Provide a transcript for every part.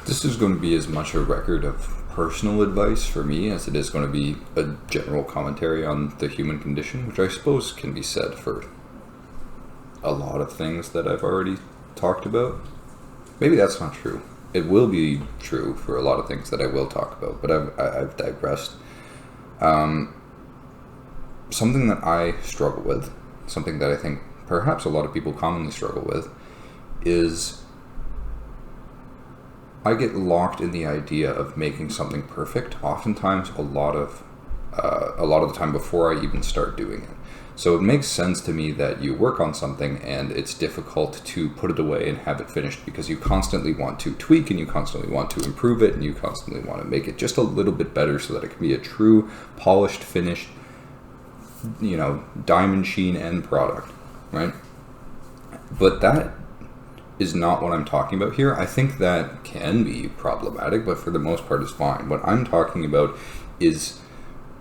This is going to be as much a record of personal advice for me as it is going to be a general commentary on the human condition, which I suppose can be said for a lot of things that I've already talked about. Maybe that's not true. It will be true for a lot of things that I will talk about, but I've digressed. Something that I struggle with, something that I think perhaps a lot of people commonly struggle with, is I get locked in the idea of making something perfect. Oftentimes, a lot of the time before I even start doing it. So it makes sense to me that you work on something and it's difficult to put it away and have it finished because you constantly want to tweak and you constantly want to improve it and you constantly want to make it just a little bit better so that it can be a true, polished, finished, diamond sheen end product, right? But that is not what I'm talking about here. I think that can be problematic, but for the most part it's fine. What I'm talking about is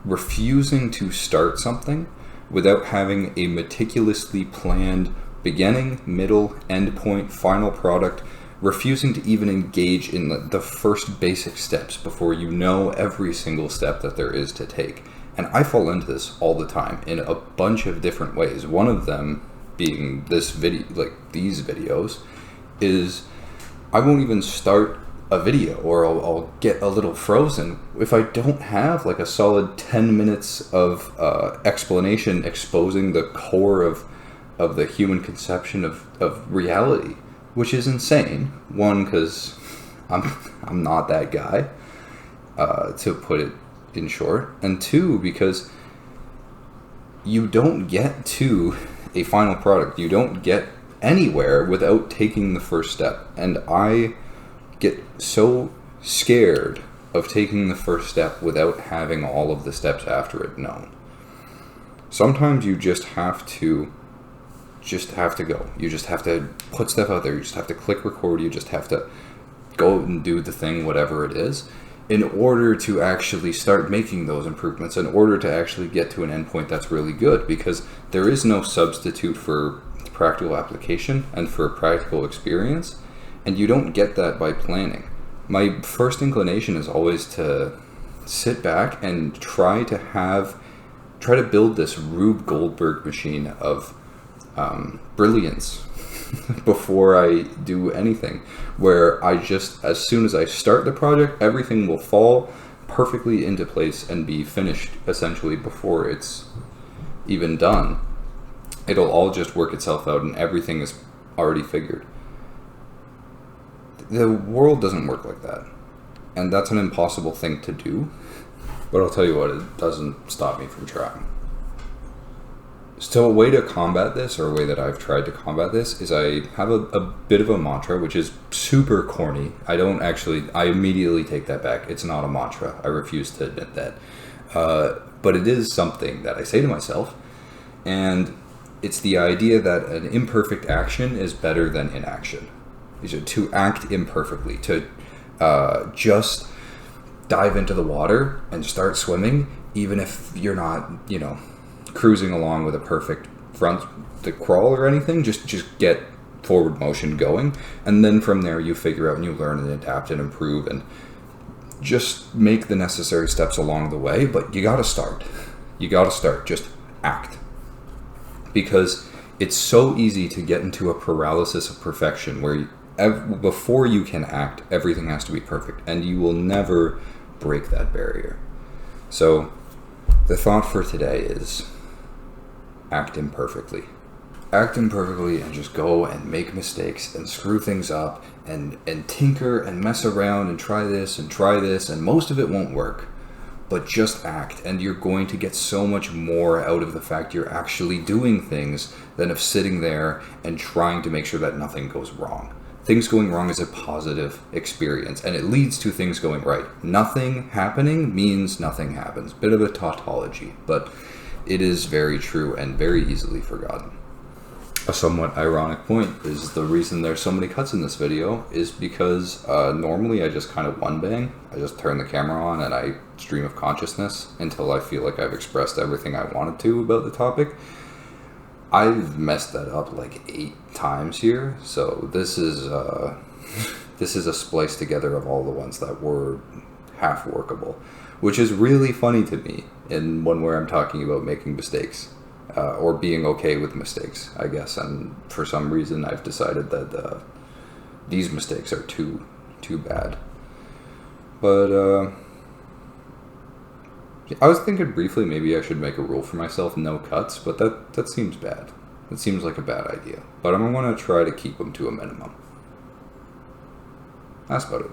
refusing to start something without having a meticulously planned beginning, middle, end point, final product, refusing to even engage in the first basic steps before you know every single step that there is to take. And I fall into this all the time in a bunch of different ways. One of them being this video, like these videos, is I won't even start a video, or I'll get a little frozen if I don't have like a solid 10 minutes of explanation exposing the core of the human conception of reality, which is insane. One, because I'm not that guy, to put it in short, and two, because you don't get to a final product. You don't get anywhere without taking the first step, and I get so scared of taking the first step without having all of the steps after it known. Sometimes you just have to go. You just have to put stuff out there. You just have to click record. You just have to go and do the thing, whatever it is, in order to actually start making those improvements, in order to actually get to an endpoint that's really good, because there is no substitute for practical application and for practical experience. And you don't get that by planning. My first inclination is always to sit back and try to build this Rube Goldberg machine of brilliance before I do anything, where I just, as soon as I start the project, everything will fall perfectly into place and be finished essentially before it's even done. It'll all just work itself out and everything is already figured. The world doesn't work like that, and that's an impossible thing to do, but I'll tell you what, it doesn't stop me from trying. So a way to combat this, or a way that I've tried to combat this, is I have a bit of a mantra, which is super corny. I immediately take that back. It's not a mantra. I refuse to admit that. But it is something that I say to myself, and it's the idea that an imperfect action is better than inaction. To act imperfectly, to just dive into the water and start swimming, even if you're not, cruising along with a perfect front to crawl or anything. Just get forward motion going, and then from there you figure out and you learn and adapt and improve and just make the necessary steps along the way. But you gotta start. Just act, because it's so easy to get into a paralysis of perfection where before you can act, everything has to be perfect, and you will never break that barrier. So the thought for today is act imperfectly. Act imperfectly and just go and make mistakes and screw things up and tinker and mess around and try this, and most of it won't work. But just act, and you're going to get so much more out of the fact you're actually doing things than of sitting there and trying to make sure that nothing goes wrong. Things going wrong is a positive experience, and it leads to things going right. Nothing happening means nothing happens. Bit of a tautology, but it is very true and very easily forgotten. A somewhat ironic point is the reason there's so many cuts in this video is because normally I just kind of one bang. I just turn the camera on and I stream of consciousness until I feel like I've expressed everything I wanted to about the topic. I've messed that up like 8 times here, so this is this is a splice together of all the ones that were half workable, which is really funny to me in one where I'm talking about making mistakes, or being okay with mistakes, I guess. And for some reason, I've decided that these mistakes are too bad. But I was thinking briefly maybe I should make a rule for myself, no cuts, but that seems bad. It seems like a bad idea. But I'm going to try to keep them to a minimum. That's about it.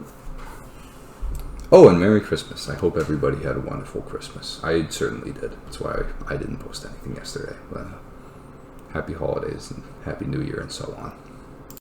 Oh, and Merry Christmas. I hope everybody had a wonderful Christmas. I certainly did. That's why I didn't post anything yesterday. But happy holidays and Happy New Year and so on.